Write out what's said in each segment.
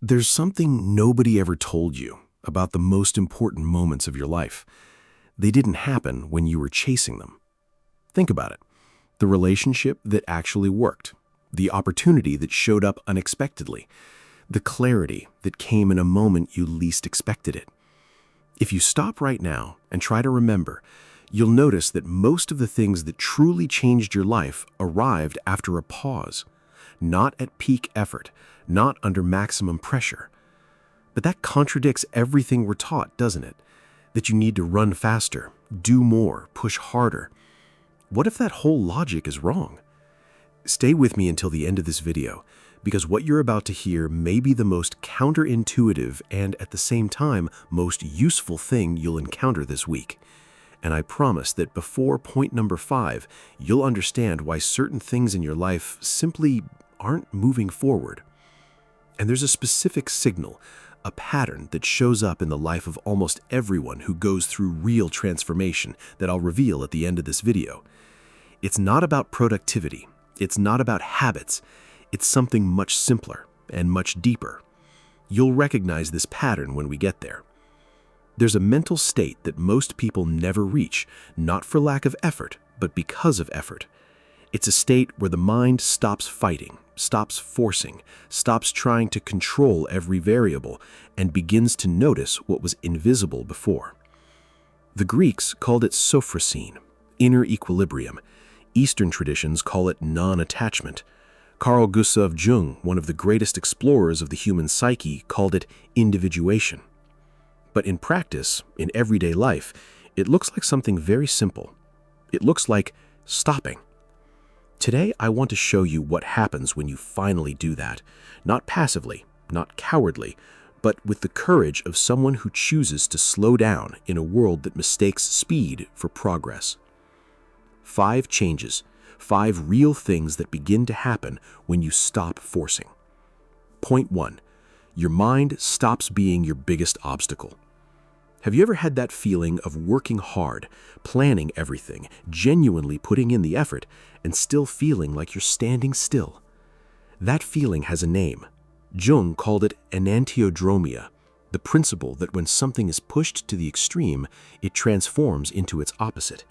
There's something nobody ever told you about the most important moments of your life. They didn't happen when you were chasing them. Think about it. The relationship that actually worked, the opportunity that showed up unexpectedly, the clarity that came in a moment you least expected it. If you stop right now and try to remember, you'll notice that most of the things that truly changed your life arrived after a pause, not at peak effort, not under maximum pressure. But that contradicts everything we're taught, doesn't it? That you need to run faster, do more, push harder. What if that whole logic is wrong? Stay with me until the end of this video, because what you're about to hear may be the most counterintuitive and at the same time most useful thing you'll encounter this week. And I promise that before point number 5, you'll understand why certain things in your life simply aren't moving forward. And there's a specific signal, a pattern that shows up in the life of almost everyone who goes through real transformation that I'll reveal at the end of this video. It's not about productivity. It's not about habits. It's something much simpler and much deeper. You'll recognize this pattern when we get there. There's a mental state that most people never reach, not for lack of effort, but because of effort. It's a state where the mind stops fighting, stops forcing, stops trying to control every variable, and begins to notice what was invisible before. The Greeks called it sophrosine, inner equilibrium. Eastern traditions call it non-attachment. Carl Gustav Jung, one of the greatest explorers of the human psyche, called it individuation. But in practice, in everyday life, it looks like something very simple. It looks like stopping. Today, I want to show you what happens when you finally do that, not passively, not cowardly, but with the courage of someone who chooses to slow down in a world that mistakes speed for progress. 5 changes, 5 real things that begin to happen when you stop forcing. Point 1. Your mind stops being your biggest obstacle. Have you ever had that feeling of working hard, planning everything, genuinely putting in the effort, and still feeling like you're standing still? That feeling has a name. Jung called it enantiodromia, the principle that when something is pushed to the extreme, it transforms into its opposite.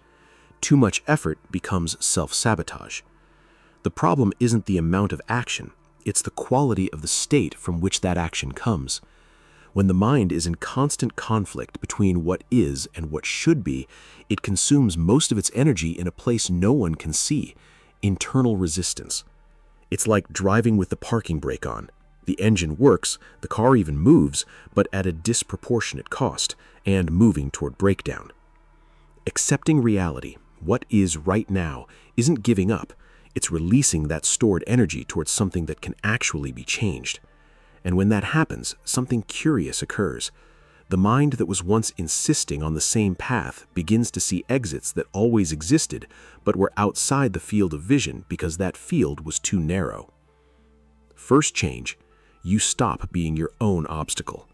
Too much effort becomes self-sabotage. The problem isn't the amount of action, it's the quality of the state from which that action comes. When the mind is in constant conflict between what is and what should be, it consumes most of its energy in a place no one can see, internal resistance. It's like driving with the parking brake on. The engine works, the car even moves, but at a disproportionate cost, and moving toward breakdown. Accepting reality, what is right now, isn't giving up. It's releasing that stored energy towards something that can actually be changed. And when that happens, something curious occurs. The mind that was once insisting on the same path begins to see exits that always existed, but were outside the field of vision because that field was too narrow. First change, you stop being your own obstacle.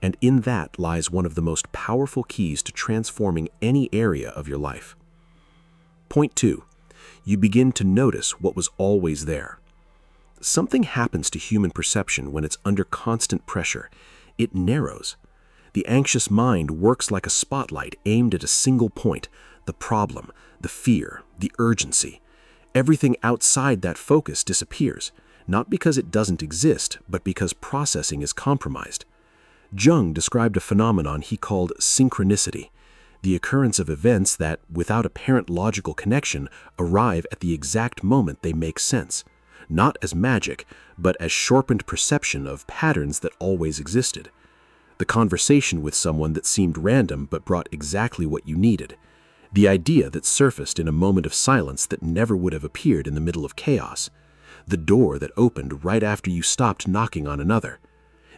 And in that lies one of the most powerful keys to transforming any area of your life. Point 2, you begin to notice what was always there. Something happens to human perception when it's under constant pressure. It narrows. The anxious mind works like a spotlight aimed at a single point, the problem, the fear, the urgency. Everything outside that focus disappears, not because it doesn't exist, but because processing is compromised. Jung described a phenomenon he called synchronicity, the occurrence of events that, without apparent logical connection, arrive at the exact moment they make sense. Not as magic, but as sharpened perception of patterns that always existed. The conversation with someone that seemed random but brought exactly what you needed. The idea that surfaced in a moment of silence that never would have appeared in the middle of chaos. The door that opened right after you stopped knocking on another.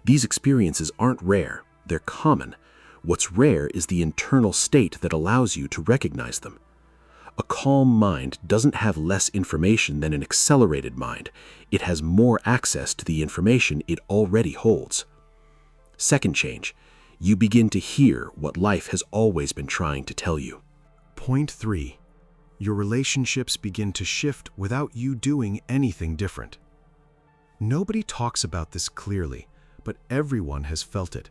These experiences aren't rare, they're common. What's rare is the internal state that allows you to recognize them. A calm mind doesn't have less information than an accelerated mind. It has more access to the information it already holds. Second change, you begin to hear what life has always been trying to tell you. Point 3, your relationships begin to shift without you doing anything different. Nobody talks about this clearly, but everyone has felt it.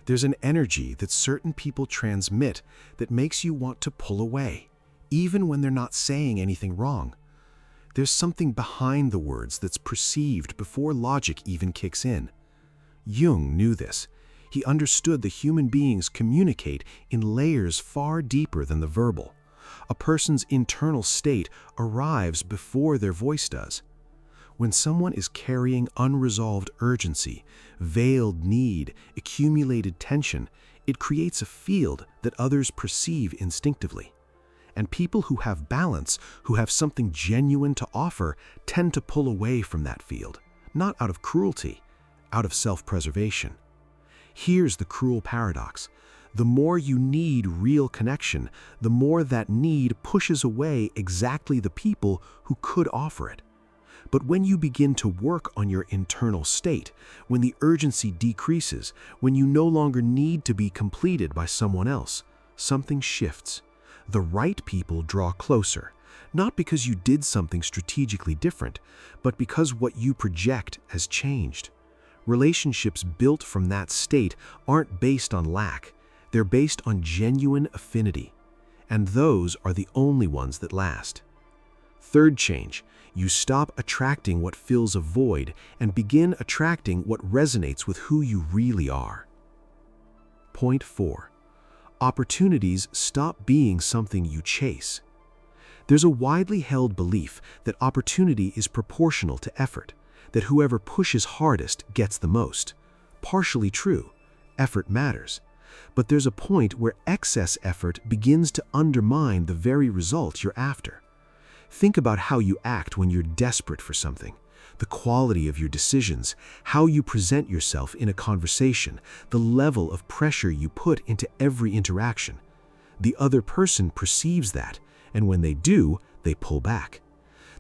There's an energy that certain people transmit that makes you want to pull away, even when they're not saying anything wrong. There's something behind the words that's perceived before logic even kicks in. Jung knew this. He understood that human beings communicate in layers far deeper than the verbal. A person's internal state arrives before their voice does. When someone is carrying unresolved urgency, veiled need, accumulated tension, it creates a field that others perceive instinctively. And people who have balance, who have something genuine to offer, tend to pull away from that field, not out of cruelty, out of self-preservation. Here's the cruel paradox. The more you need real connection, the more that need pushes away exactly the people who could offer it. But when you begin to work on your internal state, when the urgency decreases, when you no longer need to be completed by someone else, something shifts. The right people draw closer, not because you did something strategically different, but because what you project has changed. Relationships built from that state aren't based on lack, they're based on genuine affinity. And those are the only ones that last. Third change, you stop attracting what fills a void and begin attracting what resonates with who you really are. Point 4. Opportunities stop being something you chase. There's a widely held belief that opportunity is proportional to effort, that whoever pushes hardest gets the most. Partially true, effort matters. But there's a point where excess effort begins to undermine the very result you're after. Think about how you act when you're desperate for something, the quality of your decisions, how you present yourself in a conversation, the level of pressure you put into every interaction. The other person perceives that, and when they do, they pull back.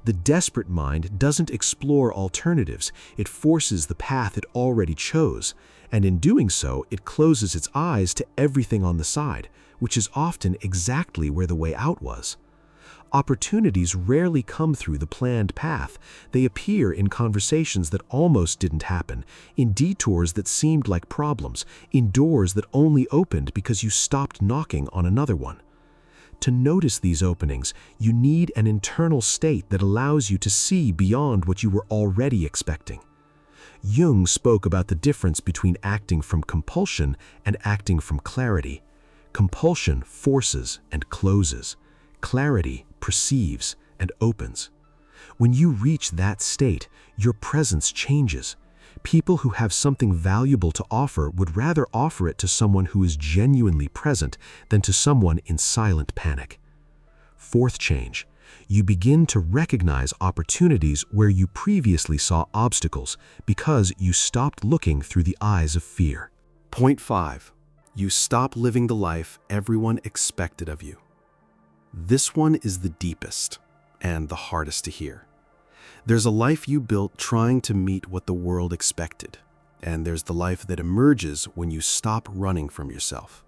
The desperate mind doesn't explore alternatives, it forces the path it already chose, and in doing so, it closes its eyes to everything on the side, which is often exactly where the way out was. Opportunities rarely come through the planned path. They appear in conversations that almost didn't happen, in detours that seemed like problems, in doors that only opened because you stopped knocking on another one. To notice these openings, you need an internal state that allows you to see beyond what you were already expecting. Jung spoke about the difference between acting from compulsion and acting from clarity. Compulsion forces and closes. Clarity perceives and opens. When you reach that state, your presence changes. People who have something valuable to offer would rather offer it to someone who is genuinely present than to someone in silent panic. Fourth change, you begin to recognize opportunities where you previously saw obstacles because you stopped looking through the eyes of fear. Point 5. You stop living the life everyone expected of you. This one is the deepest and the hardest to hear. There's a life you built trying to meet what the world expected, and there's the life that emerges when you stop running from yourself.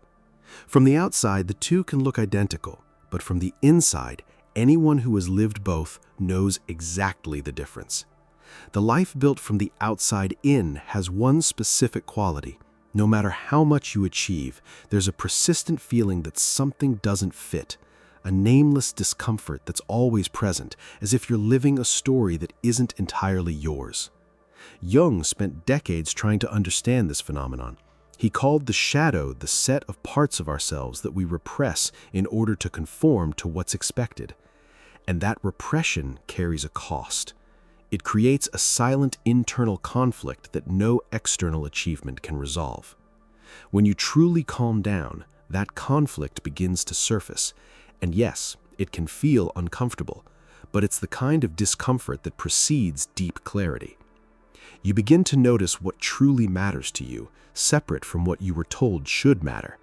From the outside, the two can look identical, but from the inside, anyone who has lived both knows exactly the difference. The life built from the outside in has one specific quality. No matter how much you achieve, there's a persistent feeling that something doesn't fit, a nameless discomfort that's always present, as if you're living a story that isn't entirely yours. Jung spent decades trying to understand this phenomenon. He called the shadow the set of parts of ourselves that we repress in order to conform to what's expected. And that repression carries a cost. It creates a silent internal conflict that no external achievement can resolve. When you truly calm down, that conflict begins to surface. And yes, it can feel uncomfortable, but it's the kind of discomfort that precedes deep clarity. You begin to notice what truly matters to you, separate from what you were told should matter.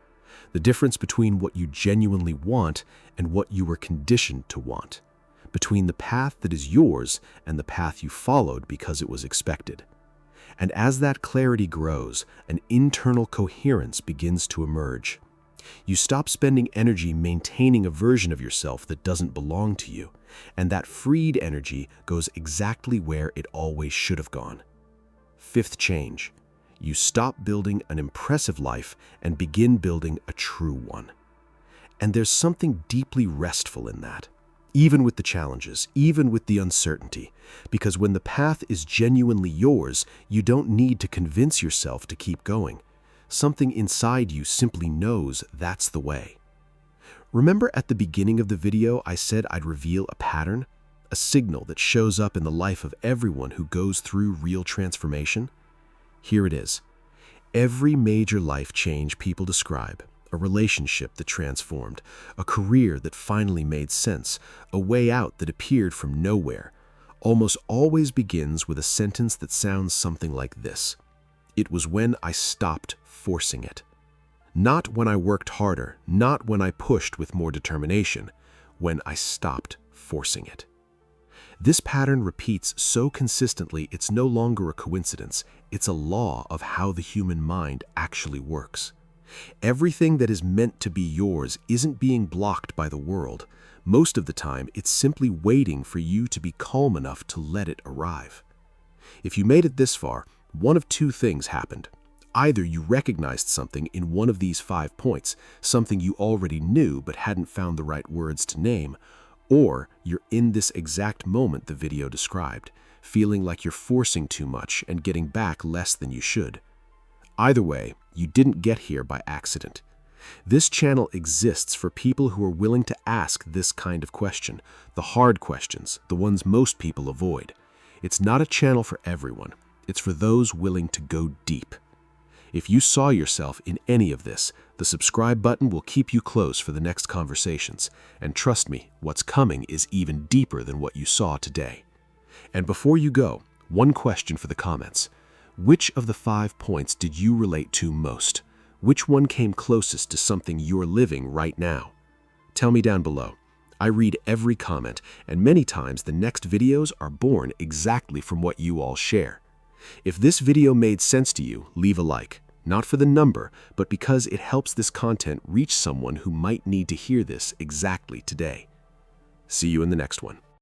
The difference between what you genuinely want and what you were conditioned to want. Between the path that is yours and the path you followed because it was expected. And as that clarity grows, an internal coherence begins to emerge. You stop spending energy maintaining a version of yourself that doesn't belong to you, and that freed energy goes exactly where it always should have gone. Fifth change, You stop building an impressive life and begin building a true one. And there's something deeply restful in that. Even with the challenges, even with the uncertainty, because when the path is genuinely yours, you don't need to convince yourself to keep going. Something inside you simply knows that's the way. Remember at the beginning of the video I said I'd reveal a pattern? A signal that shows up in the life of everyone who goes through real transformation? Here it is. Every major life change people describe, a relationship that transformed, a career that finally made sense, a way out that appeared from nowhere, almost always begins with a sentence that sounds something like this. It was when I stopped forcing it. Not when I worked harder, not when I pushed with more determination, when I stopped forcing it. This pattern repeats so consistently it's no longer a coincidence, it's a law of how the human mind actually works. Everything that is meant to be yours isn't being blocked by the world. Most of the time, it's simply waiting for you to be calm enough to let it arrive. If you made it this far, one of two things happened. Either you recognized something in one of these 5 points, something you already knew but hadn't found the right words to name, or you're in this exact moment the video described, feeling like you're forcing too much and getting back less than you should. Either way, you didn't get here by accident. This channel exists for people who are willing to ask this kind of question, the hard questions, the ones most people avoid. It's not a channel for everyone. It's for those willing to go deep. If you saw yourself in any of this, the subscribe button will keep you close for the next conversations. And trust me, what's coming is even deeper than what you saw today. And before you go, one question for the comments. Which of the 5 points did you relate to most? Which one came closest to something you're living right now? Tell me down below. I read every comment, and many times the next videos are born exactly from what you all share. If this video made sense to you, leave a like. Not for the number, but because it helps this content reach someone who might need to hear this exactly today. See you in the next one.